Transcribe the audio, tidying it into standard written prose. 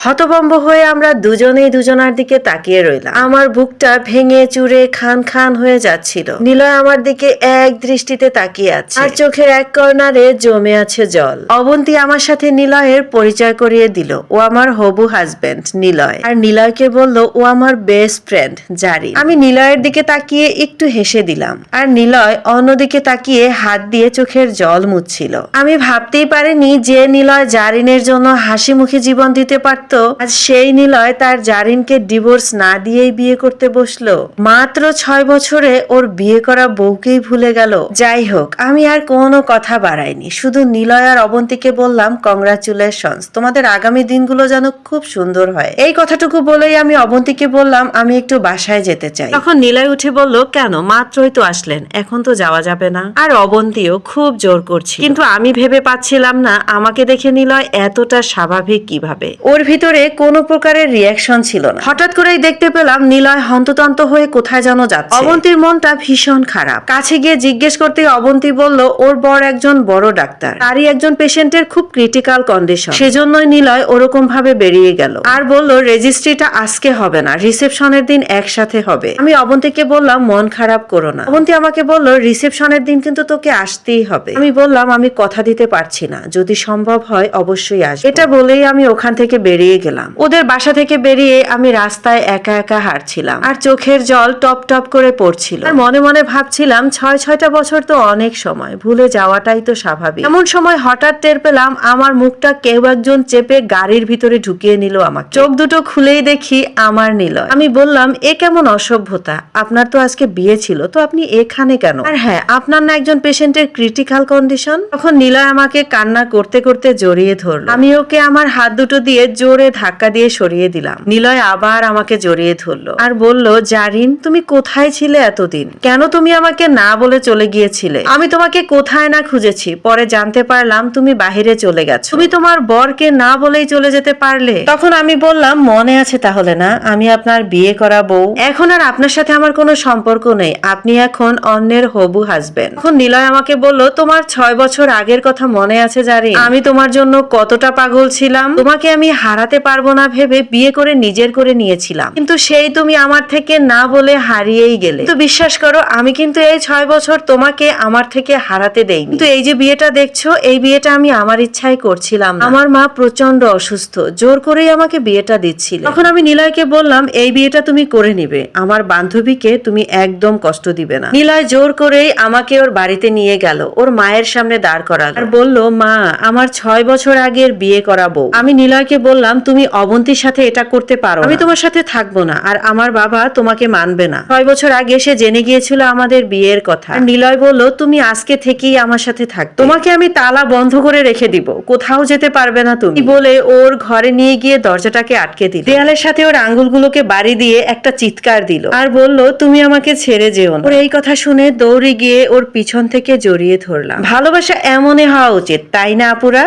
হতভম্ব হয়ে আমরা দুজনেই দুজনার দিকে তাকিয়ে রইলাম। আমার বুকটা ভেঙে চুরে খান খান হয়ে যাচ্ছিল। নিলয় আমার দিকে এক দৃষ্টিতে তাকিয়ে আছে, আর চোখের এক কর্নারে জমে আছে জল। অবন্তী আমার সাথে নিলয়ের পরিচয় করিয়ে দিল। ও আমার হবু হাজবেন্ড নিলয়, আর নিলয়কে বলল ও আমার বেস্ট ফ্রেন্ড জারিন। আমি নিলয়ের দিকে তাকিয়ে একটু হেসে দিলাম, আর নিলয় অন্যদিকে তাকিয়ে হাত দিয়ে চোখের জল মুছছিল। আমি ভাবতেই পারিনি যে নিলয় জারিনের জন্য হাসি মুখে জীবন দিতে পারত। আজ সেই নিলয় তার জারিনকে ডিভোর্স না দিয়েই বিয়ে করতে বসলো। মাত্র 6 বছরে ওর বিয়ে করা বউকেই ভুলে গেল। যাই হোক, আমি আর কোনো কথা বাড়াইনি, শুধু নিলয় আর অবন্তীকে বললাম কংগ্রাচুলেশনস, তোমাদের আগামী দিনগুলো যেন খুব সুন্দর হয়। এই কথাটুকু বলেই আমি অবন্তীকে বললাম আমি একটু বাসায় যেতে চাই। তখন নিলয় উঠে বলল, কেন, মাত্রই তো আসলেন, এখন তো যাওয়া যাবে না? আর অবন্তীও খুব জোর করছে, কিন্তু আমি ভেবে পাচ্ছিলাম না আমাকে দেখে নিলয় এতটা স্বাভাবিক কিভাবে। ওর ভিতরে কোনো প্রকারের রিয়াকশন ছিল না। হঠাৎ করেই দেখতে পেলাম নিলয় হন্ততন্ত হয়ে কোথায় যেন যাচ্ছে। অবন্তীর মনটা ভীষণ খারাপ। কাছে গিয়ে জিজ্ঞেস করতে অবন্তী বলল ওর বর একজন বড় ডাক্তার, তারই একজন পেশেন্টের খুব ক্রিটিক্যাল কন্ডিশন, সেজন্যই নিলয় ওরকম ভাবে বেরিয়ে গেল। আর বলল রেজিস্ট্রিটা আজকে হবে না, রিসেপশনের দিন একসাথে হবে। আমি অবন্তীকে বললাম মন খারাপ করো না। অবন্তী আমাকে বলল রিসেপশনের দিন কিন্তু তোকে আসতেই হবে। আমি বললাম আমি কথা দিতে পারছি না, যদি সম্ভব হয় অবশ্যই আসবো। এটা বলেই আমি ওখান থেকে বেরিয়ে গেলাম। ওদের বাসা থেকে বেরিয়ে আমি রাস্তায় একা একা হাঁটছিলাম, আর চোখের জল টপ টপ করে পড়ছিল। আর মনে মনে ভাবছিলাম 6-6টা বছর তো অনেক সময়, ভুলে যাওয়াটাই তো স্বাভাবিক। এমন সময় হঠাৎ টের পেলাম আমার মুখটা কেউ একজন চেপে গাড়ির ভিতরে ঢুকিয়ে নিল আমাকে। চোখ দুটো খুলেই দেখি আমার নিলয়। আমি বললাম এ কেমন অসভ্যতা, আপনার তো আজকে বিয়ে ছিল, তো আপনি এখানে কেন? আর হ্যাঁ, আপনার না একজন পেশেন্টের ক্রিটিক্যাল কন্ডিশন? তখন নিলয় আমাকে কান্না করতে করতে জড়িয়ে ধরল। আমি ওকে আমার হাত দুটো দিয়ে জোরে ধাক্কা দিয়ে সরিয়ে দিলাম। নিলয় আবার আমাকে জড়িয়ে ধরলো আর বলল, জারিন তুমি কোথায় ছিলে এতদিন? কেন তুমি আমাকে না বলে চলে গিয়েছিলে? আমি তোমাকে কোথায় না খুঁজেছি, পরে জানতে পারলাম তুমি বাহিরে চলে গেছো। তুমি তোমার বরকে না বলেই চলে যেতে পারলে। তখন আমি বললাম মনে আছে তাহলে না, আমি আপনার বিয়ে করা বউ, এখন আর আপনার সাথে আমার কোনো সম্পর্ক নেই, আপনি এখন অন্যের হবু হাজবেন্ড। তখন নিলয় আমাকে বলল তোমার 6 বছর আগের কথা মনে আছে জারিন? আমি তোমার জন্য কতটা পাগল ছিলাম, তোমাকে আমি হারাতে পারবো না ভেবে বিয়ে করে নিজের করে নিয়েছিলাম, কিন্তু সেই তুমি আমার থেকে না বলে হারিয়েই গেলে। তো বিশ্বাস করো আমি কিন্তু এই 6 বছর তোমাকে আমার থেকে হারাতে দেইনি, কিন্তু এই যে বিয়েটা দেখছো, এই বিয়েটা আমি আমার ইচ্ছাই করছিলাম না। আমার মা প্রচন্ড অসুস্থ, জোর করেই আমাকে বিয়েটা দিচ্ছিল। তখন আমি নিলয়কে বললাম এই বিয়েটা তুমি করে নিবে, আমার বান্ধবীকে তুমি একদম কষ্ট দিবে না। নিলয় জোর করেই আমাকে ওর বাড়িতে নিয়ে গেল, ওর মায়ের সামনে দাঁড় করালো আর বলল, মা আমার 6 বছর আগের বিয়ে করা বউ। আমি নিলয়কে বললাম তুমি অবন্তীর সাথে এটা করতে পারো, আমি তোমার সাথে থাকবো না, আর আমার বাবা তোমাকে মানবে না। 6 বছর আগে সে জেনে গিয়েছিল আমাদের বিয়ের কথা। নিলয় বলল তুমি আজকে থেকেই আমার সাথে থাকবে, তোমাকে আমি তালা বন্ধ করে রেখে দিব, কোথাও যেতে পারবে না তুমি, বলে ওর ঘরে নিয়ে গিয়ে দরজাটাকে আটকে দিল। দেয়ালের সাথে ওর আঙ্গুলগুলোকে বাড়ি দিয়ে একটা চিৎকার দিল আর বলল তুমি আমাকে ছেড়ে যেও না। ওর এই কথা শুনে দৌড়ে গিয়ে ওর পিছন থেকে জড়িয়ে ধরলাম। ভালোবাসা এমনই হওয়া উচিত, তাই না আপুরা?